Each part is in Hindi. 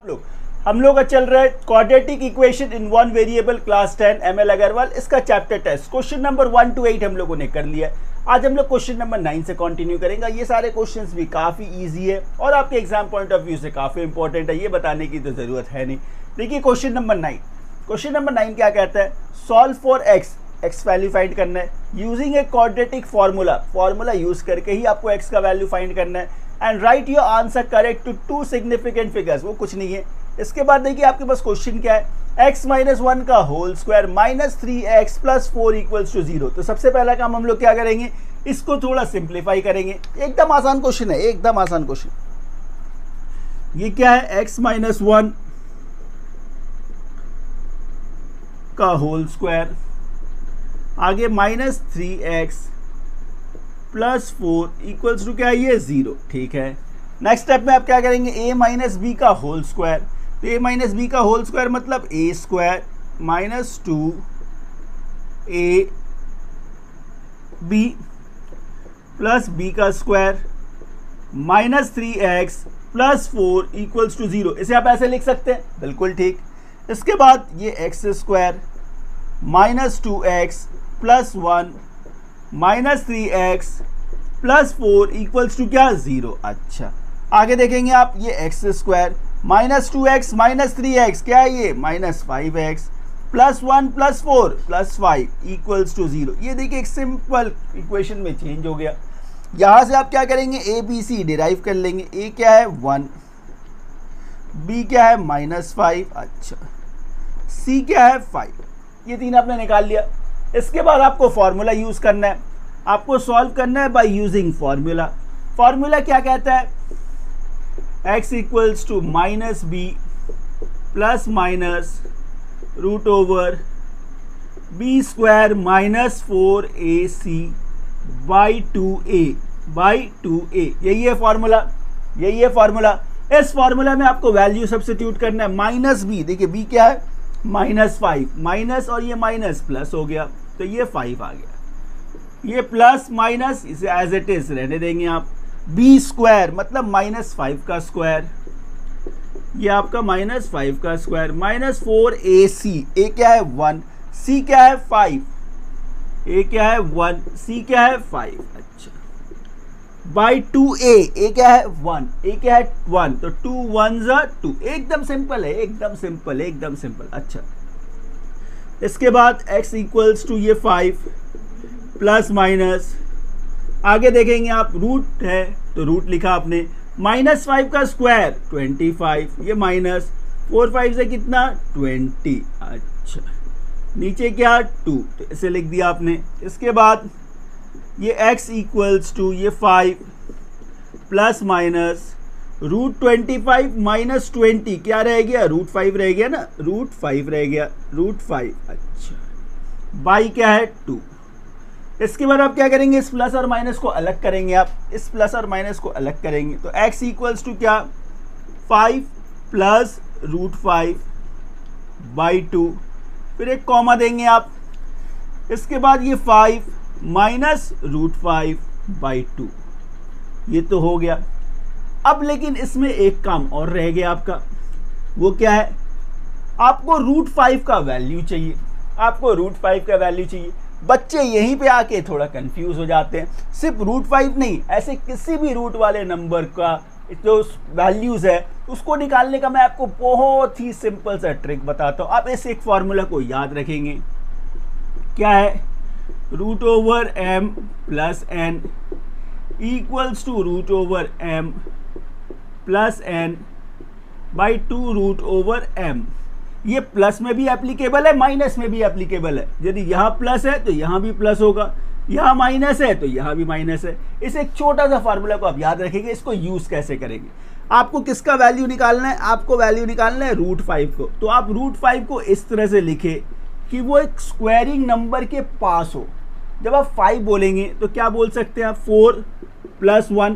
लोग हम लोग का चल रहा है quadratic equation in one variable class 10 ML Aggarwal. इसका chapter test question number 1 to 8 हम लोगों ने कर लिया है। आज हम लोग क्वेश्चन नंबर 9 से कंटिन्यू करेंगे। ये सारे क्वेश्चंस भी काफ़ी इजी है और आपके एग्जाम पॉइंट ऑफ व्यू से काफ़ी इंपॉर्टेंट है, ये बताने की तो ज़रूरत है नहीं। देखिए क्वेश्चन नंबर 9, क्या कहता है, solve for x value find करना है using a quadratic formula use करके ही आपको एक्स का वैल्यू फाइंड करना है and write your answer correct to two significant figures. वो कुछ नहीं है। इसके बाद देखिए आपके पास क्वेश्चन क्या है, x माइनस 1 का whole square minus 3x plus 4 equals to 0। तो सबसे पहला काम हम लोग क्या करेंगे, इसको थोड़ा सिंप्लीफाई करेंगे। एकदम आसान क्वेश्चन है, एकदम आसान क्वेश्चन। ये क्या है, x माइनस 1 का होल स्क्वायर, आगे minus 3x plus 4 equals to क्या है, ये 0। ठीक है, नेक्स्ट स्टेप में आप क्या करेंगे, a माइनस बी का होल स्क्वायर। तो a माइनस बी का होल स्क्वायर मतलब a square minus 2ab plus b का square minus 3x plus 4 equals to 0। इसे आप ऐसे लिख सकते हैं, बिल्कुल ठीक। इसके बाद ये x square minus 2x plus 1 minus 3x plus 4 equals to क्या, 0। अच्छा, आगे देखेंगे आप, ये x square minus 2x minus 3x क्या है, ये minus 5x plus 1 plus 4 plus 5 equals to 0। ये देखिए एक सिंपल इक्वेशन में चेंज हो गया। यहाँ से आप क्या करेंगे, ए बी सी डिराइव कर लेंगे। ए क्या है 1, बी क्या है माइनस 5, अच्छा, सी क्या है 5। ये तीन आपने निकाल लिया। इसके बाद आपको फॉर्मूला यूज़ करना है, आपको सॉल्व करना है बाय यूजिंग फॉर्मूला। फॉर्मूला क्या कहता है, x equals to minus b plus minus root over b square minus 4ac by 2a। यही है फॉर्मूला, यही है फॉर्मूला। इस फॉर्मूला में आपको वैल्यू सब्स्टिट्यूट करना है। माइनस बी, देखिए बी क्या है माइनस 5, माइनस और ये माइनस प्लस हो गया तो ये 5 आ गया। ये प्लस माइनस इसे एज इट इज रहने देंगे आप। बी स्क्वायर मतलब माइनस 5 का स्क्वायर, ये आपका माइनस 5 का स्क्वायर माइनस 4ac। ए क्या है 1, सी क्या है 5, ए क्या है 1, सी क्या है 5। अच्छा, बाई 2a, ए क्या है 1, ए क्या है 1, तो 2 1 2। एकदम सिंपल है, एकदम सिंपल, एकदम सिंपल। अच्छा, इसके बाद x इक्वल्स टू ये 5 प्लस माइनस, आगे देखेंगे आप रूट है तो रूट लिखा आपने, माइनस 5 का स्क्वायर 25, ये माइनस 4 5 से कितना 20। अच्छा, नीचे क्या 2, तो इसे लिख दिया आपने। इसके बाद ये x इक्वल्स टू ये 5 प्लस माइनस रूट 25 माइनस 20 क्या रह गया, रूट 5 रह गया ना, रूट 5 रह गया, रूट 5। अच्छा, बाई क्या है 2। इसके बाद आप क्या करेंगे, इस प्लस और माइनस को अलग करेंगे। आप इस प्लस और माइनस को अलग करेंगे तो x इक्वल्स टू क्या 5 प्लस रूट 5 बाई 2, फिर एक कॉमा देंगे आप। इसके बाद ये 5 माइनस रूट 5 बाई 2, ये तो हो गया। अब लेकिन इसमें एक काम और रह गया आपका, वो क्या है, आपको रूट 5 का वैल्यू चाहिए, आपको रूट 5 का वैल्यू चाहिए। बच्चे यहीं पे आके थोड़ा कंफ्यूज हो जाते हैं। सिर्फ रूट 5 नहीं, ऐसे किसी भी रूट वाले नंबर का जो वैल्यूज़ है उसको निकालने का मैं आपको बहुत ही सिंपल सा ट्रिक बताता हूँ। आप इस एक फॉर्मूला को याद रखेंगे, क्या है, root over m plus n equals to root over m plus n by 2 root over m। ये प्लस में भी एप्लीकेबल है, माइनस में भी एप्लीकेबल है। यदि यहाँ प्लस है तो यहाँ भी प्लस होगा, यहाँ माइनस है तो यहाँ भी माइनस है। इस एक छोटा सा फार्मूला को आप याद रखेंगे। इसको यूज़ कैसे करेंगे, आपको किसका वैल्यू निकालना है, आपको वैल्यू निकालना है रूट 5 को। तो आप रूट 5 को इस तरह से लिखे कि वो एक स्क्वायरिंग नंबर के पास हो। जब आप 5 बोलेंगे तो क्या बोल सकते हैं आप, 4 प्लस 1,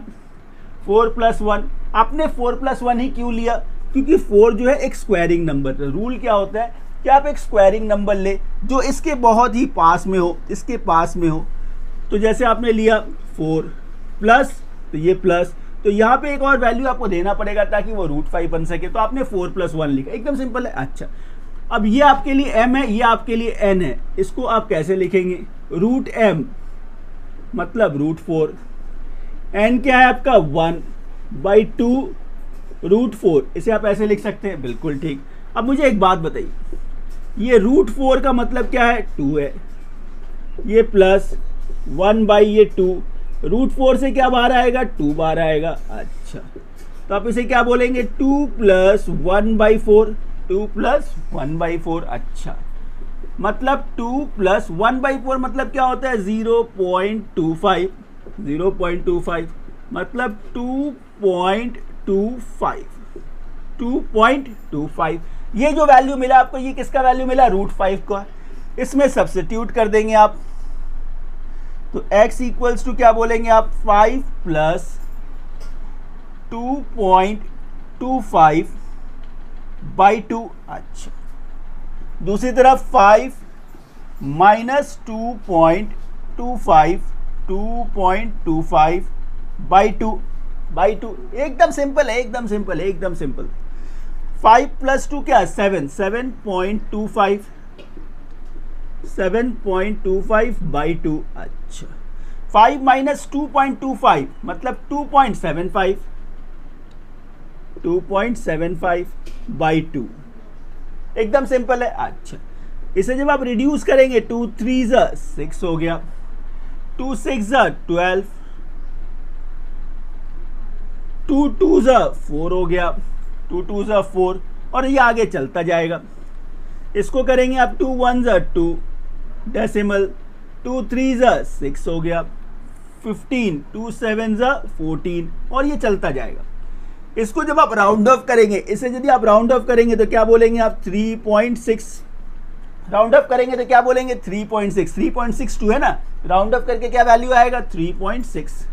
4 प्लस 1। आपने 4 प्लस 1 ही क्यों लिया, क्योंकि 4 जो है एक स्क्वायरिंग नंबर है। रूल क्या होता है कि आप एक स्क्वायरिंग नंबर ले जो इसके बहुत ही पास में हो, इसके पास में हो। तो जैसे आपने लिया 4 प्लस, तो ये प्लस, तो यहाँ पे एक और वैल्यू आपको देना पड़ेगा ताकि वो √5 बन सके, तो आपने 4 + 1 लिखा, एकदम सिंपल है। अच्छा, अब ये आपके लिए m है, ये आपके लिए n है, इसको आप कैसे लिखेंगे? √m मतलब √4, n क्या है आपका 1/2 √4, इसे आप ऐसे लिख सकते हैं, बिल्कुल ठीक। अब मुझे एक बात बताइए, ये √4 का मतलब क्या है? 2 है, ये प्लस 1/2, √4 से क्या बाहर आएगा? 2 बाहर आएगा। अच्छा, तो आप इसे क्या बोलेंगे? 2 + 1/4, 2 + 1/4। अच्छा, मतलब 2 + 1/4 मतलब क्या होता है? 0.25, 0.25 मतलब 2.25। ये जो वैल्यू मिला आपको, ये किसका वैल्यू मिला? √5 का। इसमें सब्स्टिट्यूट कर देंगे आप, तो x = क्या बोलेंगे आप? 5 + 2.25/2। अच्छा, दूसरी तरफ 5 - 2.25, 2.25/2। एकदम सिंपल है, एकदम सिंपल है, एकदम सिंपल। 5 + 2 क्या है? 7, 7.25, 7.25/2। अच्छा, 5 - 2.25 मतलब 2.75, 2.75/2, एकदम सिंपल है। अच्छा, इसे जब आप रिड्यूस करेंगे, 2 × 3 = 6 हो गया, 2 × 6 = 12, 2 × 2 = 4 हो गया, 2 × 2 = 4, और ये आगे चलता जाएगा। इसको करेंगे आप, 2 × 1 = 2 डेसिमल, 2 × 3 = 6 हो गया, 15, 2 × 7 = 14, और ये चलता जाएगा। इसको जब आप राउंड ऑफ करेंगे, इसे यदि आप राउंड ऑफ करेंगे तो क्या बोलेंगे आप? 3.6। राउंड ऑफ करेंगे तो क्या बोलेंगे? 3.6, 3.62 है ना, राउंड ऑफ करके क्या वैल्यू आएगा? 3.6।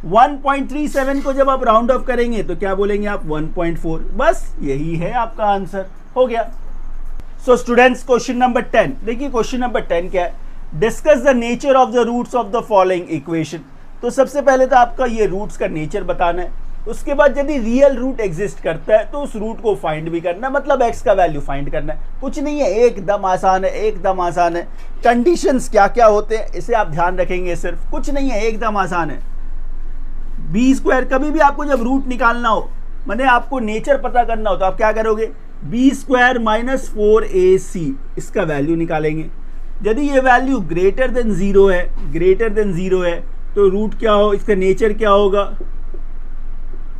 1.37 को जब आप राउंड ऑफ करेंगे तो क्या बोलेंगे आप? 1.4। बस यही है आपका आंसर, हो गया। सो स्टूडेंट्स, क्वेश्चन नंबर 10 देखिए, क्वेश्चन नंबर 10 क्या है? Discuss the nature of the roots of the following equation. तो सबसे पहले तो आपका ये रूट्स का नेचर बताना है, उसके बाद यदि रियल रूट एग्जिस्ट करता है तो उस रूट को फाइंड भी करना है, मतलब x का वैल्यू फाइंड करना है। कुछ नहीं है, एकदम आसान है, एकदम आसान है। कंडीशंस क्या क्या होते हैं इसे आप ध्यान रखेंगे, सिर्फ कुछ नहीं है, एकदम आसान है। b², कभी भी आपको जब रूट निकालना हो, माने आपको नेचर पता करना हो, तो आप क्या करोगे? b² - 4ac, इसका वैल्यू निकालेंगे। यदि ये वैल्यू ग्रेटर देन 0 है, ग्रेटर देन 0 है, तो रूट क्या हो, इसका नेचर क्या होगा?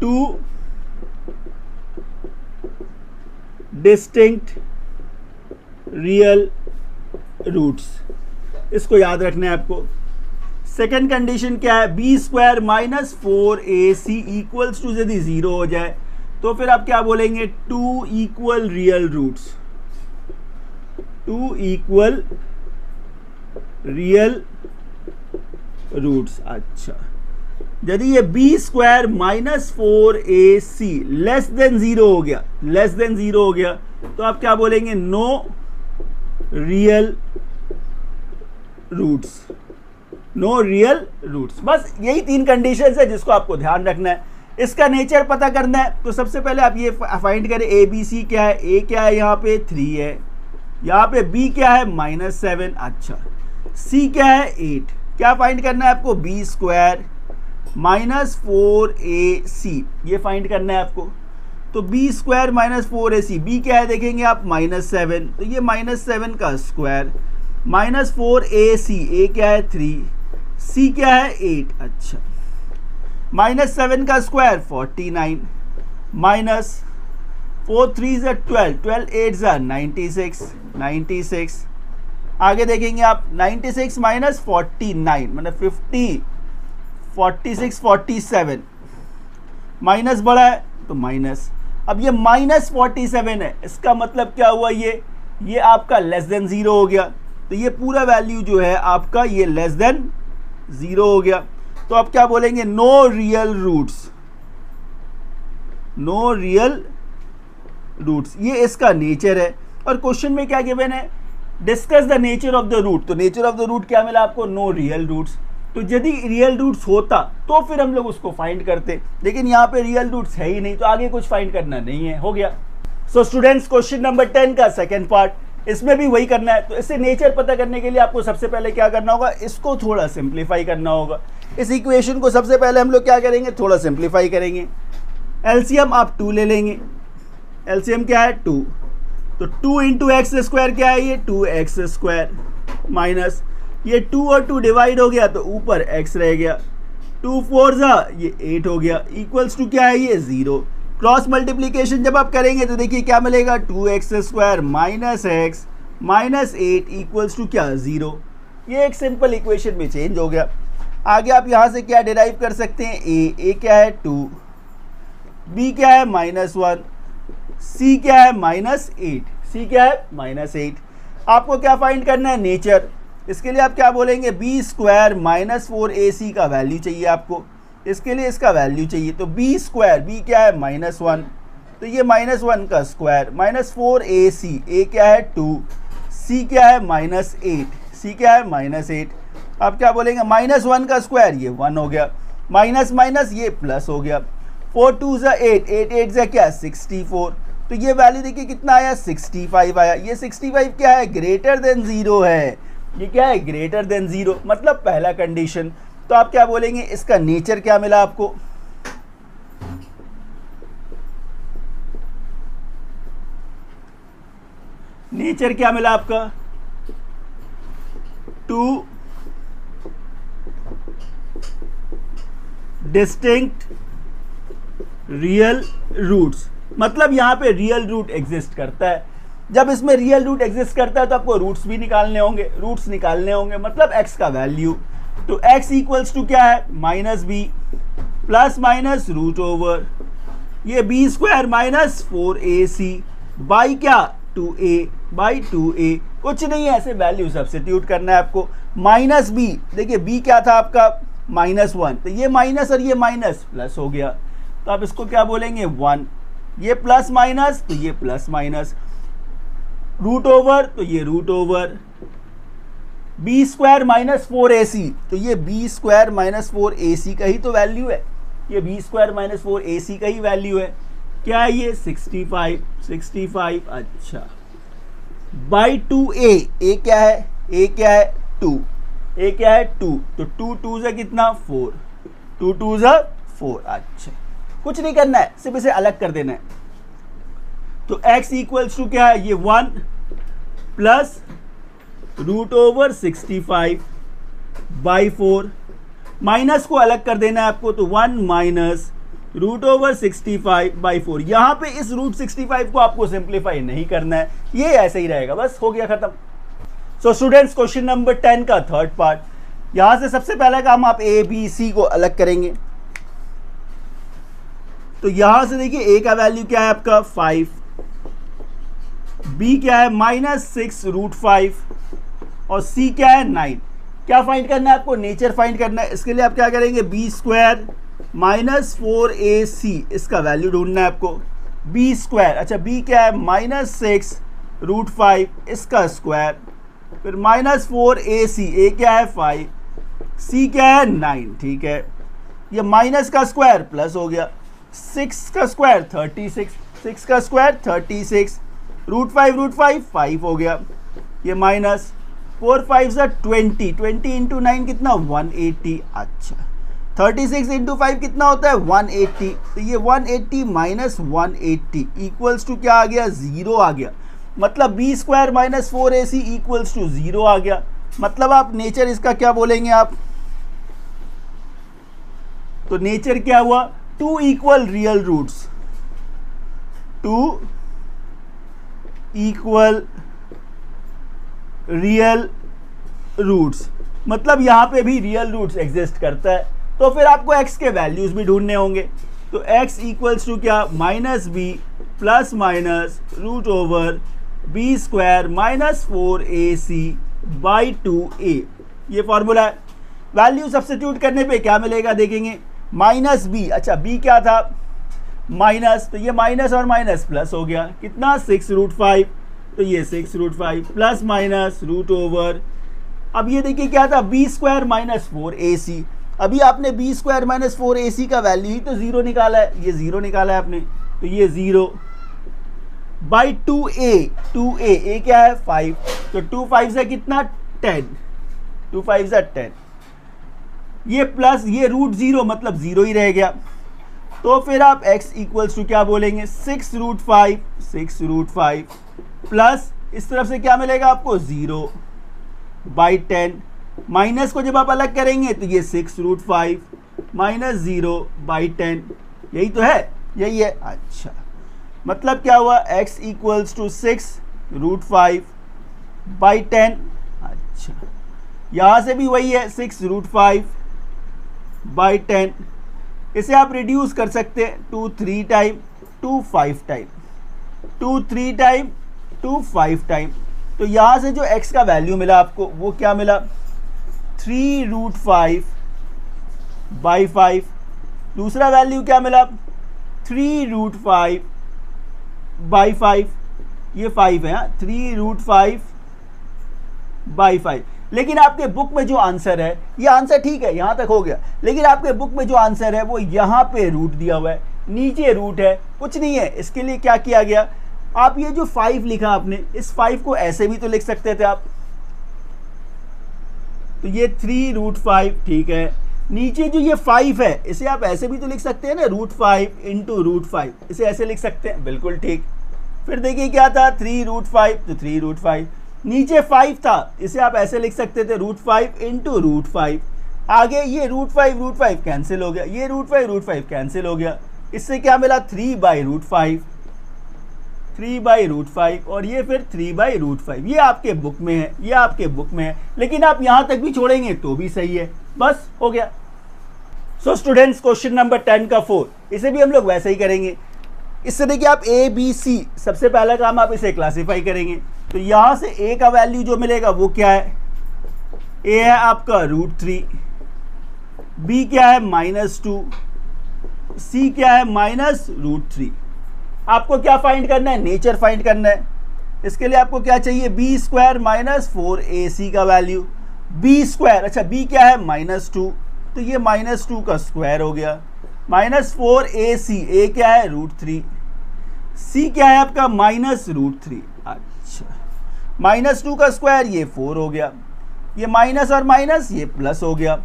2 डिस्टिंक्ट रियल रूट्स, इसको याद रखना है आपको। सेकेंड कंडीशन क्या है? b² - 4ac = यदि 0 हो जाए तो फिर आप क्या बोलेंगे? 2 equal real roots, 2 equal real roots. अच्छा, यदि ये b² - 4ac लेस देन 0 हो गया, लेस देन 0 हो गया, तो आप क्या बोलेंगे? No real roots, no real roots. बस यही 3 कंडीशंस है जिसको आपको ध्यान रखना है। इसका नेचर पता करना है, तो सबसे पहले आप ये फाइंड करें, ए बी सी क्या है? ए क्या है? यहाँ पे 3 है, यहाँ पे बी क्या है? -7। अच्छा, सी क्या है? 8। क्या फाइंड करना है आपको? b² - 4ac, ये फाइंड करना है आपको। तो b² - 4ac, b क्या है देखेंगे आप? -7, तो ये -7 का स्क्वायर, -4ac, a क्या है? 3, c क्या है? 8। अच्छा, -7 का स्क्वायर 49, -4 × 3 = 12, 12 8 = 96, 96। आगे देखेंगे आप, 96 - 49 मतलब 50, 46, 47, माइनस बड़ा है तो माइनस। अब ये -47 है, इसका मतलब क्या हुआ? ये आपका लेस देन 0 हो गया, तो ये पूरा वैल्यू जो है आपका ये लेस देन 0 हो गया। तो आप क्या बोलेंगे? No real roots, no real roots, ये इसका नेचर है। और क्वेश्चन में क्या गिवन है? Discuss the nature of the root, तो नेचर ऑफ द रूट क्या मिला आपको? No real roots. तो यदि रियल रूट्स होता तो फिर हम लोग उसको फाइंड करते, लेकिन यहाँ पे रियल रूट्स है ही नहीं, तो आगे कुछ फाइंड करना नहीं है, हो गया। सो स्टूडेंट्स, क्वेश्चन नंबर 10 का सेकंड पार्ट, इसमें भी वही करना है। तो इससे नेचर पता करने के लिए आपको सबसे पहले क्या करना होगा, इसको थोड़ा सिंप्लीफाई करना होगा। इस इक्वेशन को सबसे पहले हम लोग क्या करेंगे, थोड़ा सिंप्लीफाई करेंगे। एलसीएम आप 2 ले लेंगे, एलसीएम क्या है 2, तो 2 इंटू एक्स स्क्वायर क्या है, ये 2x स्क्वायर माइनस ये 2 और 2 डिवाइड हो गया तो ऊपर x रह गया, 2 4 जा ये 8 हो गया, इक्वल्स टू क्या है, ये 0। क्रॉस मल्टीप्लीकेशन जब आप करेंगे तो देखिए क्या मिलेगा, 2x square minus x minus 8 equals to क्या, 0। ये एक सिंपल इक्वेशन में चेंज हो गया। आगे आप यहाँ से क्या डिराइव कर सकते हैं, a क्या है 2, b क्या है -1, c क्या है -8, c क्या है -8। आपको क्या फाइंड करना है, नेचर। इसके लिए आप क्या बोलेंगे, b स्क्वायर -4ac का वैल्यू चाहिए आपको, इसके लिए इसका वैल्यू चाहिए। तो b स्क्वायर, b क्या है -1, तो ये -1 का स्क्वायर -4ac, a क्या है 2, c क्या है -8, c क्या है -8। आप क्या बोलेंगे, -1 का स्क्वायर, ये 1 हो गया, माइनस माइनस ये प्लस हो गया, 4 2 ज़ा 8, 8 8 ज़ा क्या 64, तो ये वैल्यू देखिए कितना आया, 65 आया। ये 65 क्या है, ग्रेटर देन 0 है, ये क्या है, ग्रेटर देन 0, मतलब पहला कंडीशन। तो आप क्या बोलेंगे, इसका नेचर क्या मिला आपको, नेचर क्या मिला आपका, 2 डिस्टिंक्ट रियल रूट्स, मतलब यहाँ पे रियल रूट एग्जिस्ट करता है। जब इसमें रियल रूट एग्जिस्ट करता है तो आपको रूट्स भी निकालने होंगे, रूट्स निकालने होंगे मतलब x का वैल्यू। तो x इक्वल्स टू क्या है, -b plus minus root over ये b स्क्वायर -4ac बाई क्या 2a बाई 2a, कुछ नहीं है, ऐसे वैल्यू सब्स्टिट्यूट करना है आपको। -b, देखिए b क्या था आपका -1, तो ये माइनस और ये माइनस प्लस हो गया, तो आप इसको क्या बोलेंगे 1, ये प्लस माइनस तो ये प्लस माइनस, रूट ओवर तो ये root over, b square -4ac, तो ये b स्क्वायर -4ac का ही तो वैल्यू है, ये b स्क्वायर -4ac का ही वैल्यू है। क्या है ये 65, अच्छा बाई 2a, a क्या है, a क्या है 2, a क्या है 2, तो 2 2 से कितना 4, 2 2 से 4, अच्छा कुछ नहीं करना है, सिर्फ इसे अलग कर देना है। तो x इक्वल्स टू क्या है, ये 1 plus root over 65 by 4, minus को अलग कर देना है आपको, तो 1 माइनस रूट ओवर 65 बाई 4। यहाँ पे इस रूट 65 को आपको सिंप्लीफाई नहीं करना है, ये ऐसे ही रहेगा, बस हो गया खत्म। सो स्टूडेंट्स, क्वेश्चन नंबर 10 का थर्ड पार्ट, यहाँ से सबसे पहला काम आप a b c को अलग करेंगे। तो यहां से देखिए a का वैल्यू क्या है आपका 5, b क्या है -6 रूट 5 और c क्या है 9। क्या फाइंड करना है आपको, नेचर फाइंड करना है। इसके लिए आप क्या करेंगे, b स्क्वायर -4ac, इसका वैल्यू ढूंढना है आपको, b स्क्वायर, अच्छा b क्या है -6 रूट 5, इसका स्क्वायर, फिर -4ac, a क्या है 5, c क्या है 9, ठीक है। ये माइनस का स्क्वायर प्लस हो गया, 6 का स्क्वायर 36, 6 का स्क्वायर 36, रूट 5 5 हो गया, ये माइनस 4 5 सा 20, 20 इंटू 9 कितना 180, अच्छा 36 इंटू 5 कितना होता है 180, तो ये 180 माइनस 180 इक्वल्स टू क्या आ गया 0 आ गया, मतलब b square -4ac equals to 0 आ गया। मतलब आप नेचर इसका क्या बोलेंगे आप, तो नेचर क्या हुआ, 2 equal real roots, 2 equal real roots, मतलब यहां पे भी रियल रूट्स एग्जिस्ट करता है। तो फिर आपको x के वैल्यूज भी ढूंढने होंगे, तो x इक्वल्स टू क्या -b plus minus root over b square -4ac by 2a, ये फॉर्मूला है। वैल्यू सब्स्टिट्यूट करने पे क्या मिलेगा देखेंगे, -b, अच्छा b क्या था माइनस, तो ये माइनस और माइनस प्लस हो गया, कितना 6 रूट 5, तो ये 6 root 5 plus minus root over अब ये देखिए क्या था, बी स्क्वायर माइनस 4ac। अभी आपने बी स्क्वायर माइनस 4ac का वैल्यू ही तो 0 निकाला है, ये 0 निकाला है आपने, तो ये 0 बाई 2a ए क्या है 5, तो 2 5 से कितना 10, 2 5 से 10, ये प्लस ये रूट 0 मतलब 0 ही रह गया। तो फिर आप x इक्वल्स टू क्या बोलेंगे 6 रूट 5 प्लस इस तरफ से क्या मिलेगा आपको 0 बाई 10, माइनस को जब आप अलग करेंगे तो ये 6 रूट 5 माइनस 0 बाई 10, यही तो है, यही है। अच्छा, मतलब क्या हुआ x equals to 6 root 5 by 10। अच्छा, यहाँ से भी वही है 6 रूट 5 बाई 10। इसे आप रिड्यूस कर सकते हैं 2 3 टाइम 2 5 टाइम 2 3 टाइम 2 5 टाइम। तो यहाँ से जो x का वैल्यू मिला आपको वो क्या मिला 3 रूट 5 बाई 5। दूसरा वैल्यू क्या मिला 3 रूट 5 बाई 5, ये 5 है 3 रूट 5 बाई 5। लेकिन आपके बुक में जो आंसर है, ये आंसर ठीक है यहाँ तक हो गया, लेकिन आपके बुक में जो आंसर है वो यहाँ पे रूट दिया हुआ है, नीचे रूट है, कुछ नहीं है। इसके लिए क्या किया गया, आप ये जो 5 लिखा आपने, इस 5 को ऐसे भी तो लिख सकते थे आप, तो ये 3 रूट 5 ठीक है। नीचे जो ये 5 है इसे आप ऐसे भी तो लिख सकते हैं ना, रूट 5 इंटू रूट 5, इसे ऐसे लिख सकते हैं, बिल्कुल ठीक। फिर देखिए क्या था 3 रूट 5, तो 3 रूट 5, नीचे 5 था, इसे आप ऐसे लिख सकते थे रूट 5 इंटू रूट 5। आगे ये रूट 5 कैंसिल हो गया, ये रूट 5 कैंसिल हो गया, इससे क्या मिला 3 बाई रूट 5, 3 बाई रूट 5, और ये फिर 3 बाई रूट 5। ये आपके बुक में है, ये आपके बुक में है, लेकिन आप यहाँ तक भी छोड़ेंगे तो भी सही है, बस हो गया। सो स्टूडेंट्स, क्वेश्चन नंबर 10 का 4, इसे भी हम लोग वैसे ही करेंगे। इससे देखिए आप ए बी सी, सबसे पहला काम आप इसे क्लासीफाई करेंगे। तो यहाँ से ए का वैल्यू जो मिलेगा वो क्या है, ए है आपका रूट 3, बी क्या है -2, सी क्या है माइनस रूट 3। आपको क्या फाइंड करना है, नेचर फाइंड करना है। इसके लिए आपको क्या चाहिए, बी स्क्वायर माइनस 4ac का वैल्यू, बी स्क्वायर, अच्छा बी क्या है -2, तो ये -2 का स्क्वायर हो गया, -4ac, ए क्या है रूट 3, सी क्या है आपका -√3। अच्छा, -2 का स्क्वायर ये 4 हो गया, ये माइनस और माइनस ये प्लस हो गया,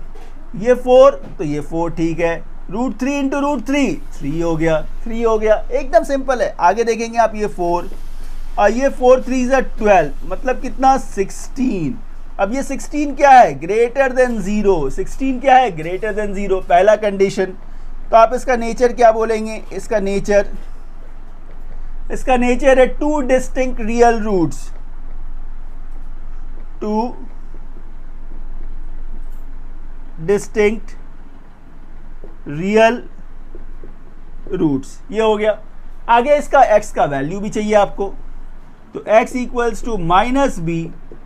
ये 4 तो ये 4 ठीक है, √3 इंटू √3 3 हो गया, 3 हो गया, एकदम सिंपल है। आगे देखेंगे आप, ये 4 और ये 4 3 12, मतलब कितना 16। अब ये 16 क्या है, ग्रेटर देन 0, 16 क्या है ग्रेटर देन 0, पहला कंडीशन। तो आप इसका नेचर क्या बोलेंगे, इसका नेचर है 2 distinct real roots, 2 distinct real roots, ये हो गया। आगे इसका x का वैल्यू भी चाहिए आपको, तो x equals to -b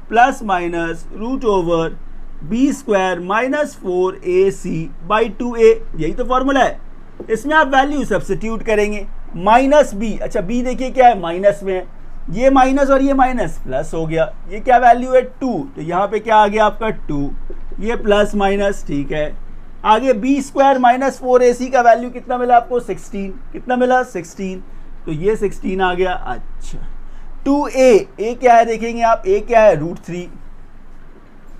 plus minus root over b square -4ac by 2a, यही तो फॉर्मूला है। इसमें आप वैल्यू सब्स्टिट्यूट करेंगे, -b, अच्छा b देखिए क्या है माइनस में है, ये माइनस और ये माइनस प्लस हो गया, ये क्या वैल्यू है 2, तो यहाँ पे क्या आ गया आपका 2, ये प्लस माइनस ठीक है। आगे बी स्क्वायर -4ac का वैल्यू कितना मिला आपको 16, कितना मिला 16, तो ये 16 आ गया। अच्छा, 2a क्या है देखेंगे आप, a क्या है √3,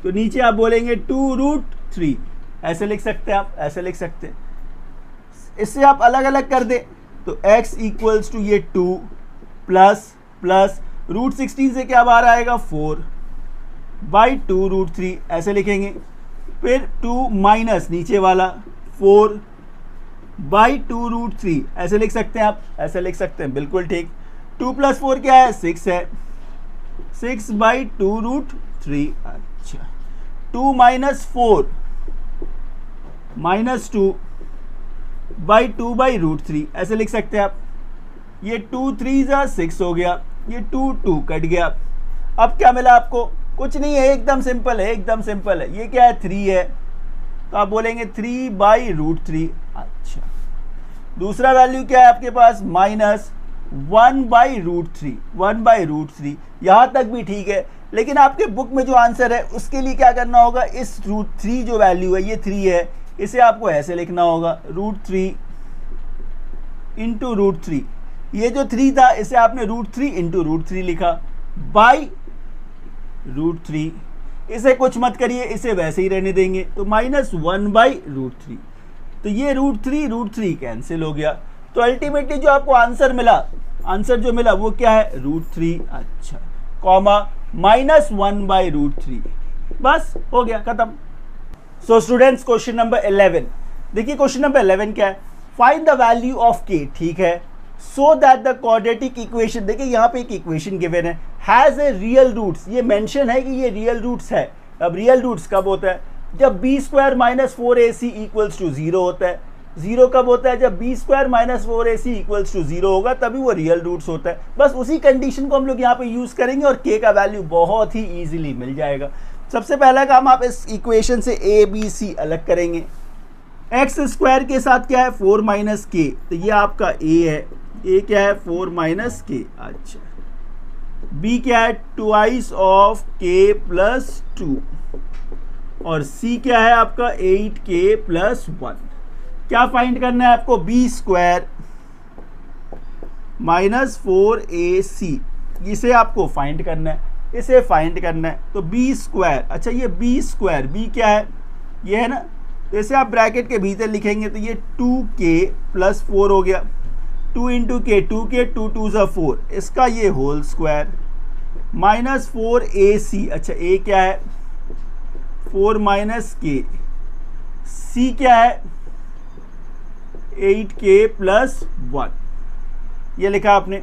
तो नीचे आप बोलेंगे 2√3, ऐसे लिख सकते हैं आप, ऐसे लिख सकते हैं। इससे आप अलग अलग कर दें तो x इक्वल्स टू ये 2 प्लस √16 से क्या बाहर आएगा 4 बाई 2√3, ऐसे लिखेंगे। फिर 2 माइनस नीचे वाला 4 बाई 2√3, ऐसे लिख सकते हैं आप, ऐसे लिख सकते हैं, बिल्कुल ठीक। 2 + 4 क्या है 6 है, 6 बाई 2√3। अच्छा, 2 - 4 -2 बाई 2 बाई √3, ऐसे लिख सकते हैं आप। ये 2 3 6 हो गया, ये 2 कट गया। अब क्या मिला आपको, कुछ नहीं है, एकदम सिंपल है, एकदम सिंपल है। ये क्या है 3 है, तो आप बोलेंगे 3 बाई √3। अच्छा, दूसरा वैल्यू क्या है आपके पास -1 बाई √3, 1 बाई √3, यहाँ तक भी ठीक है। लेकिन आपके बुक में जो आंसर है उसके लिए क्या करना होगा, इस √3 जो वैल्यू है, ये 3 है, इसे आपको ऐसे लिखना होगा √3 इंटू √3। ये जो 3 था इसे आपने √3 इंटू √3 लिखा बाई √3। इसे कुछ मत करिए, इसे वैसे ही रहने देंगे, तो -1 बाई √3। तो ये √3 कैंसिल हो गया। तो अल्टीमेटली जो आपको आंसर जो मिला वो क्या है, √3। अच्छा, कॉमा -1 बाई √3, बस हो गया, खत्म। सो स्टूडेंट्स, क्वेश्चन नंबर 11 देखिए। क्वेश्चन नंबर 11 क्या है, find the value of k, ठीक है, so that the quadratic equation, देखिए यहाँ पे एक इक्वेशन गिवन है, हैज ए रियल रूट्स, ये मेंशन है कि ये रियल रूट्स है। अब रियल रूट्स कब होता है, जब b² - 4ac = 0 होता है। 0 कब होता है, जब b² - 4ac = 0 होगा, तभी वो रियल रूट्स होता है। बस उसी कंडीशन को हम लोग यहाँ पे यूज करेंगे और k का वैल्यू बहुत ही ईजिली मिल जाएगा। सबसे पहला काम, आप इस इक्वेशन से a b c अलग करेंगे। x² के साथ क्या है, 4 - k, तो ये आपका a है, a क्या है, 4 - k। अच्छा, b क्या है, 2 of k + 2, और c क्या है आपका 8k + 1। क्या फाइंड करना है आपको, b² - 4ac, इसे आपको फाइंड करना है, इसे फाइंड करना है। तो b², अच्छा ये b² b क्या है, ये है ना, तो इसे आप ब्रैकेट के भीतर लिखेंगे, तो ये 2k + 4 हो गया, 2 इंटू k, 2k, 2 2 = 4, इसका ये होल स्क्वायर, -4ac, अच्छा a क्या है, 4 - k, c क्या है, 8k + 1, ये लिखा आपने।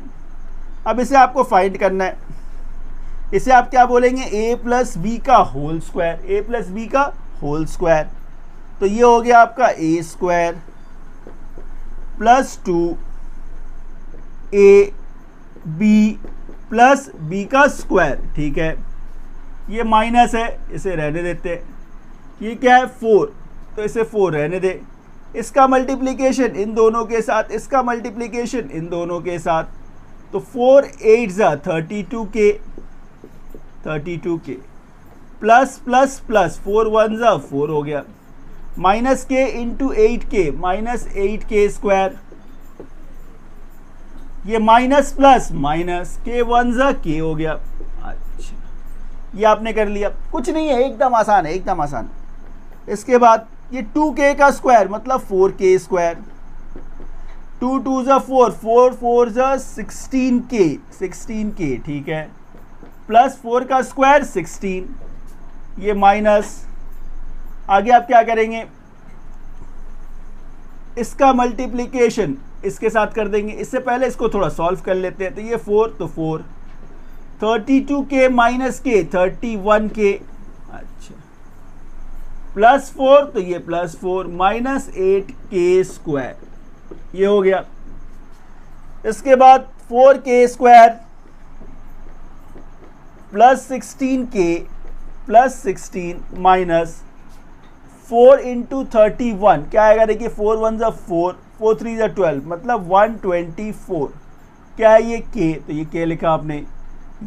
अब इसे आपको फाइंड करना है, इसे आप क्या बोलेंगे, a + b का होल स्क्वायर, a + b का होल स्क्वायर। तो ये हो गया आपका a² + 2ab + b का स्क्वायर, ठीक है। ये माइनस है, इसे रहने देते हैं। ये क्या है, 4, तो इसे 4 रहने दे। इसका मल्टीप्लिकेशन इन दोनों के साथ, इसका मल्टीप्लिकेशन इन दोनों के साथ, तो 4 8 = 32k, 32k plus plus plus 4 1 = 4 हो गया, -k इंटू 8k, -8k², ये minus plus minus, k 1 = k हो गया। अच्छा, ये आपने कर लिया, कुछ नहीं है, एकदम आसान है, एकदम आसान। इसके बाद ये 2k का स्क्वायर मतलब 4k², 2 2 = 4, 4 4 = 16k, 16k, ठीक है, प्लस 4 का स्क्वायर 16, ये माइनस। आगे आप क्या करेंगे, इसका मल्टीप्लिकेशन इसके साथ कर देंगे। इससे पहले इसको थोड़ा सॉल्व कर लेते हैं। तो ये 4, तो 4, 32k - k 31k, अच्छा, प्लस 4, तो ये +4, -8k², ये हो गया। इसके बाद 4k² plus 16k plus 16 minus 4 into 31, क्या आएगा, देखिए 4 1 = 4, 4 3 = 12, मतलब 124। क्या है ये k, तो ये k लिखा आपने,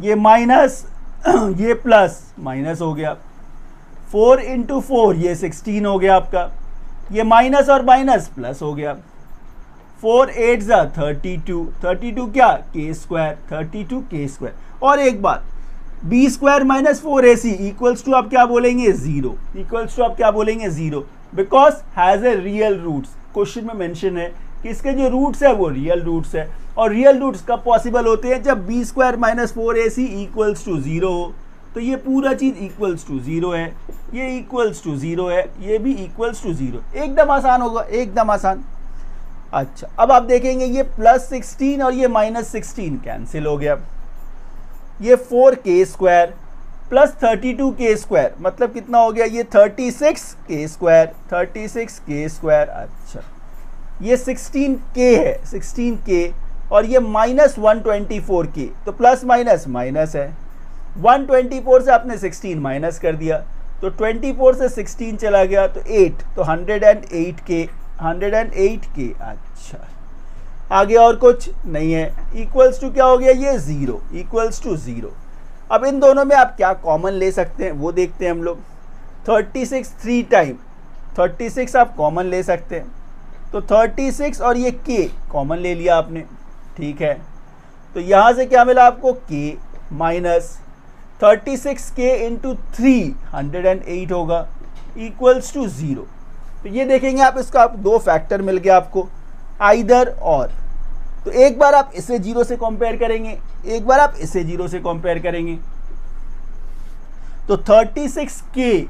ये माइनस ये प्लस, माइनस हो गया, 4 इंटू 4, ये 16 हो गया आपका, ये माइनस और माइनस प्लस हो गया, 4 8 = 32, 32 क्या, k², 32k²। और एक बात, b² - 4ac इक्वल्स टू आप क्या बोलेंगे, 0, इक्वल्स टू आप क्या बोलेंगे, 0, because has a real roots. Question में मेंशन है कि इसके जो रूट्स है वो रियल रूट्स है, और रियल रूट्स कब पॉसिबल होते हैं, जब b² - 4ac इक्वल्स टू 0 हो। तो ये पूरा चीज़ इक्वल्स टू 0 है, ये इक्वल्स टू 0 है, ये भी इक्वल्स टू 0, एकदम आसान होगा, एकदम आसान। अच्छा, अब आप देखेंगे ये +16 और ये -16 कैंसिल हो गया, ये 4k² प्लस 32k² मतलब कितना हो गया, ये 36k², 36k²। अच्छा, ये 16k है, 16k, और ये -124k, तो प्लस माइनस माइनस है। 124 से आपने 16 माइनस कर दिया, तो 24 से 16 चला गया, तो 8, तो 108k, 108k। अच्छा, आगे और कुछ नहीं है, इक्वल्स टू क्या हो गया, ये 0, इक्वल्स टू 0। अब इन दोनों में आप क्या कॉमन ले सकते हैं वो देखते हैं हम लोग। 36 3 टाइम 36 आप कॉमन ले सकते हैं, तो 36 और ये k कॉमन ले लिया आपने, ठीक है। तो यहाँ से क्या मिला आपको, k माइनस 36k इंटू 308 होगा इक्वल्स टू 0। तो ये देखेंगे आप, इसका आप दो फैक्टर मिल गया आपको, आइदर और। तो एक बार आप इसे 0 से कंपेयर करेंगे, एक बार आप इसे 0 से कंपेयर करेंगे। तो 36k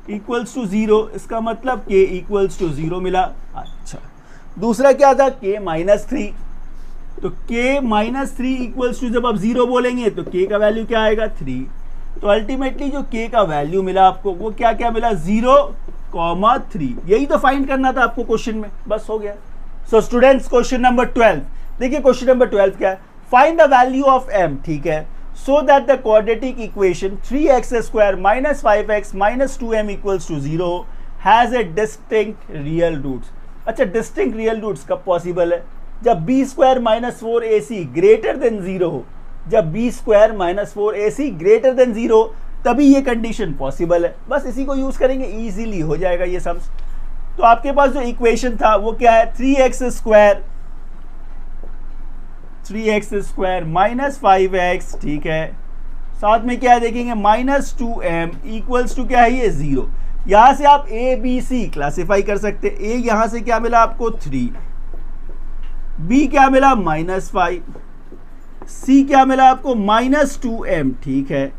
इक्वल्स टू 0, इसका मतलब k इक्वल्स टू 0 मिला। अच्छा, दूसरा क्या था, k माइनस 3। तो k माइनस 3 इक्वल्स टू, जब आप 0 बोलेंगे तो k का वैल्यू क्या आएगा, 3। तो अल्टीमेटली जो k का वैल्यू मिला आपको वो क्या क्या मिला, 0,3। यही तो फाइंड करना था आपको क्वेश्चन में, बस हो गया। सो स्टूडेंट्स, क्वेश्चन नंबर 12 देखिए। क्वेश्चन नंबर 12 क्या है, find the value of m, ठीक है, so that the quadratic equation 3x² minus 5x minus 2m equals to 0 has a distinct real roots. अच्छा, डिस्टिंक्ट रियल रूट्स कब पॉसिबल है, जब b² minus 4ac greater than 0 हो। जब b² minus 4ac greater than 0 तभी ये कंडीशन पॉसिबल है। बस इसी को यूज करेंगे, इजीली हो जाएगा ये सम्स। तो आपके पास जो इक्वेशन था वो क्या है, 3x² माइनस 5x, ठीक है, साथ में क्या है देखेंगे, माइनस 2m इक्वल्स टू क्या है, ये 0। यहां से आप a b c क्लासिफाई कर सकते हैं। a यहां से क्या मिला आपको, 3, b क्या मिला, माइनस 5, c क्या मिला आपको, माइनस 2m, ठीक है।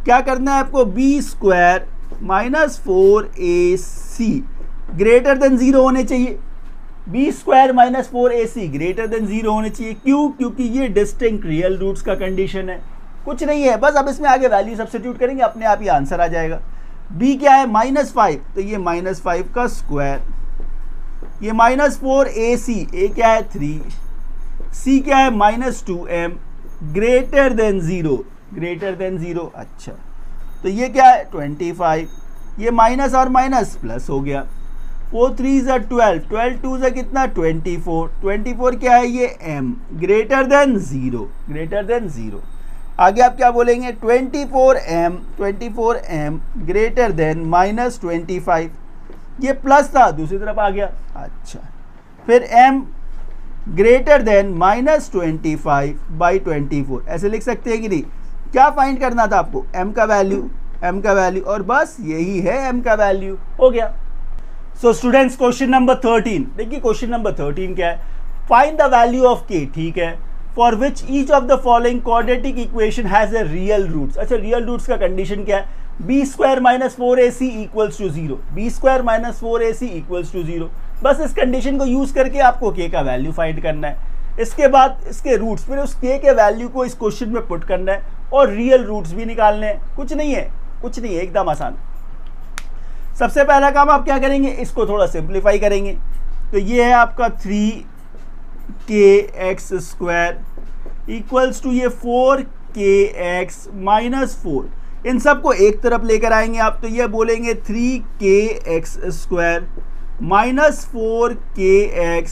क्या करना है आपको, b² minus 4ac greater than 0 होने चाहिए। b² minus 4ac greater than 0 होने चाहिए। क्यों, क्योंकि ये डिस्टिंक्ट रियल रूट्स का कंडीशन है, कुछ नहीं है। बस अब इसमें आगे वैल्यू सब्स्टिट्यूट करेंगे, अपने आप ही आंसर आ जाएगा। b क्या है, माइनस 5, तो ये माइनस 5 का स्क्वायर, ये माइनस 4ac, a क्या है 3, c क्या है minus 2m greater than 0, greater than 0। अच्छा, तो ये क्या है 25, ये माइनस और माइनस प्लस हो गया। 4 3 12, 12 2 कितना 24, 24 क्या है ये m greater than 0, greater than 0। आगे आप क्या बोलेंगे, 24m ग्रेटर देन माइनस 25, ये प्लस था दूसरी तरफ आ गया। अच्छा, फिर m greater than minus 25 by 24, ऐसे लिख सकते हैं कि नहीं। क्या फाइंड करना था आपको, m का वैल्यू, m का वैल्यू, और बस यही है m का वैल्यू, हो गया। सो स्टूडेंट्स, क्वेश्चन नंबर 13 देखिए। क्वेश्चन नंबर 13 क्या है, find the value of k, ठीक है, for which each of the following quadratic equation has a real roots. अच्छा, रियल रूट्स का कंडीशन क्या है, b² minus 4ac equals to 0, b² minus 4ac equals to 0। बस इस कंडीशन को यूज करके आपको k का वैल्यू फाइंड करना है। इसके बाद इसके रूट्स, फिर उस k के वैल्यू को इस क्वेश्चन में पुट करना है और रियल रूट्स भी निकालने हैं। कुछ नहीं है, कुछ नहीं है, एकदम आसान। सबसे पहला काम आप क्या करेंगे, इसको थोड़ा सिंप्लीफाई करेंगे। तो ये है आपका 3kx² इक्वल्स टू ये 4kx माइनस 4। इन सबको एक तरफ लेकर आएंगे आप, तो ये बोलेंगे 3kx² minus 4kx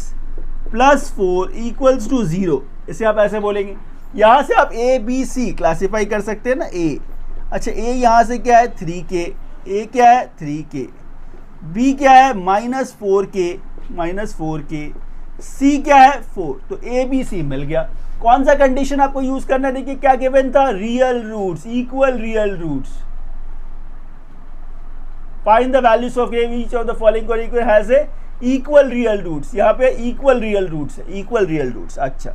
plus 4 equals to 0। इसे आप ऐसे बोलेंगे। यहाँ से आप a b c क्लासीफाई कर सकते हैं ना, a। अच्छा, a यहाँ से क्या है 3k, a क्या है 3k, b क्या है माइनस 4k, c क्या है 4। तो a b c मिल गया। कौन सा कंडीशन आपको यूज करना है, देखिए क्या गिवन था, real roots, equal real roots. Find the values of each of the following equation has a equal real roots. यहाँ पे इक्वल रियल रूट्स है, इक्वल रियल रूट्स। अच्छा,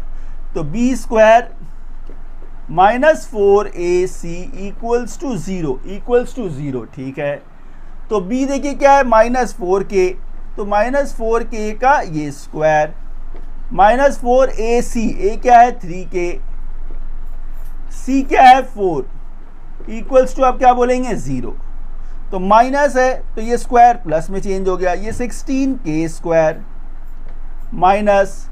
तो b² minus 4ac equals to 0, equals to 0, ठीक है। तो b देखिए क्या है माइनस 4k, तो माइनस 4k का ये स्क्वायर, माइनस 4ac, a क्या है 3k, c क्या है 4, इक्वल्स टू आप क्या बोलेंगे 0। तो माइनस है तो ये स्क्वायर प्लस में चेंज हो गया, ये 16k² माइनस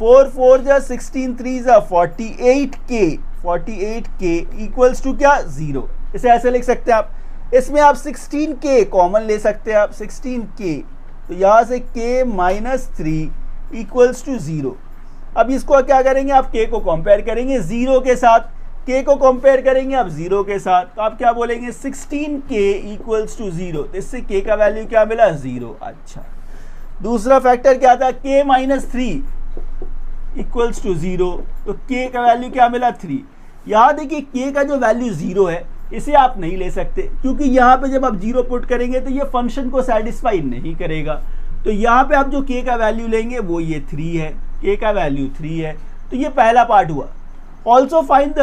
4 4 जा 16 3 जा 48k इक्वल्स टू क्या 0। इसे ऐसे लिख सकते हैं आप। इसमें आप 16k कॉमन ले सकते हैं आप, 16k, तो यहाँ से k माइनस 3 इक्वल्स टू 0। अब इसको क्या करेंगे आप, k को कंपेयर करेंगे 0 के साथ। k को कंपेयर करेंगे आप 0 के साथ, तो आप क्या बोलेंगे 16k इक्वल्स टू 0, तो इससे k का वैल्यू क्या मिला 0। अच्छा, दूसरा फैक्टर क्या था k माइनस 3 इक्वल्स टू 0, तो k का वैल्यू क्या मिला 3। यहाँ देखिए k का जो वैल्यू 0 है इसे आप नहीं ले सकते, क्योंकि यहाँ पे जब आप 0 पुट करेंगे तो ये फंक्शन को सेटिस्फाई नहीं करेगा। तो यहाँ पे आप जो k का वैल्यू लेंगे वो ये 3 है, k का वैल्यू 3 है। तो ये पहला पार्ट हुआ। ऑल्सो फाइंड द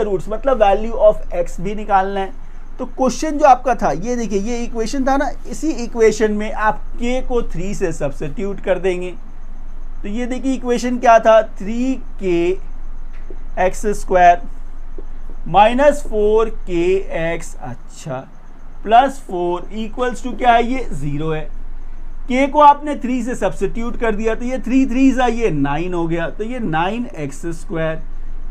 रूट्स, मतलब वैल्यू ऑफ x भी निकालना है। तो क्वेश्चन जो आपका था ये देखिए, ये इक्वेशन था ना, इसी इक्वेशन में आप k को 3 से सब्स्टिट्यूट कर देंगे। तो ये देखिए इक्वेशन क्या था, 3k x square minus 4kx, अच्छा, प्लस 4 इक्वल्स टू क्या है, ये 0 है। k को आपने 3 से सब्स्टिट्यूट कर दिया, तो ये 3 3 ये 9 हो गया, तो ये 9x स्क्वायर।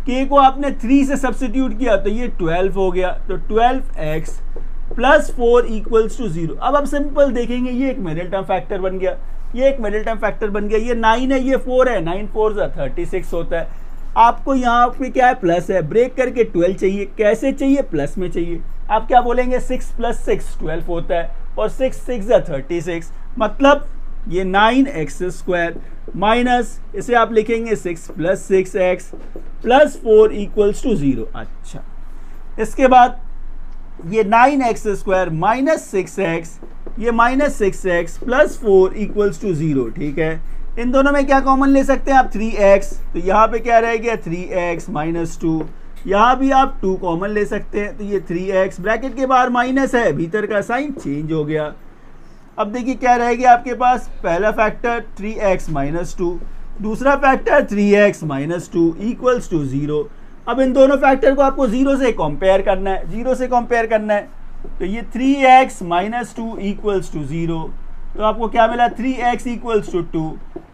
k को आपने 3 से सब्स्टिट्यूट किया तो ये 12 हो गया, तो 12x प्लस 4 इक्वल्स टू 0। अब आप सिंपल देखेंगे, ये एक मिडिल टर्म फैक्टर बन गया, ये एक मिडिल टर्म फैक्टर बन गया। ये 9 है, ये 4 है, 9 4 36 होता है। आपको यहाँ पे क्या है, प्लस है, ब्रेक करके 12 चाहिए। कैसे चाहिए, प्लस में चाहिए। आप क्या बोलेंगे, 6 प्लस 6 12 होता है, और 6 6 36, मतलब ये 9x स्क्वायर माइनस, इसे आप लिखेंगे 6 plus 6x plus 4 equals to 0। अच्छा, इसके बाद ये 9x स्क्वायर माइनस 6x, ये minus 6x plus 4 equals to 0। ठीक है, इन दोनों में क्या कॉमन ले सकते हैं आप, 3x, तो यहाँ पे क्या रह गया 3x माइनस 2, यहाँ भी आप 2 कॉमन ले सकते हैं, तो ये 3x, ब्रैकेट के बाहर माइनस है, भीतर का साइन चेंज हो गया। अब देखिए क्या रह गया आपके पास, पहला फैक्टर 3x माइनस 2, दूसरा factor 3x minus 2 equals to 0। अब इन दोनों फैक्टर को आपको 0 से कंपेयर करना है, 0 से कंपेयर करना है, तो ये 3x माइनस 2 इक्वल्स टू 0, तो आपको क्या मिला 3x equals to 2,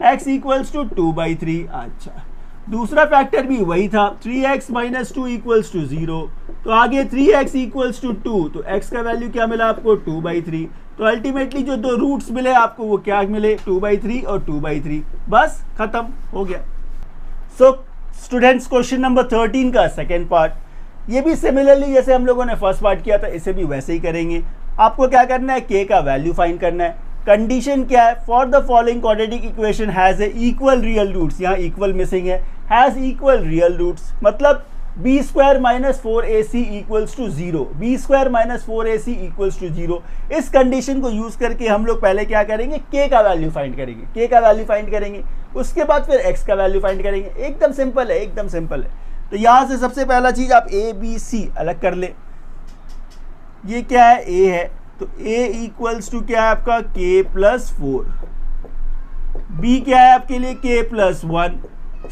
x equals to 2/3। अच्छा, दूसरा फैक्टर भी वही था, 3x माइनस 2 इक्वल्स टू 0, तो आगे 3x इक्वल्स टू 2, तो x का वैल्यू क्या मिला आपको 2/3। तो अल्टीमेटली जो दो रूट्स मिले आपको वो क्या मिले, 2/3 और 2/3, बस खत्म हो गया। सो स्टूडेंट्स, क्वेश्चन नंबर 13 का सेकेंड पार्ट, ये भी सिमिलरली जैसे हम लोगों ने फर्स्ट पार्ट किया था, इसे भी वैसे ही करेंगे। आपको क्या करना है, k का वैल्यू फाइंड करना है। कंडीशन क्या है, for the following quadratic equation has a equal real roots, यहाँ इक्वल मिसिंग है, हैज इक्वल रियल रूट्स, मतलब b square minus 4ac equals to 0, b square minus 4ac equals to 0। इस कंडीशन को यूज करके हम लोग पहले क्या करेंगे, k का वैल्यू फाइंड करेंगे, k का वैल्यू फाइंड करेंगे, उसके बाद फिर x का वैल्यू फाइंड करेंगे। एकदम सिंपल है, एकदम सिंपल है। तो यहाँ से सबसे पहला चीज आप a b c अलग कर ले। ये क्या है, a है, तो a इक्वल्स टू क्या है आपका k प्लस 4, b क्या है आपके लिए k प्लस 1,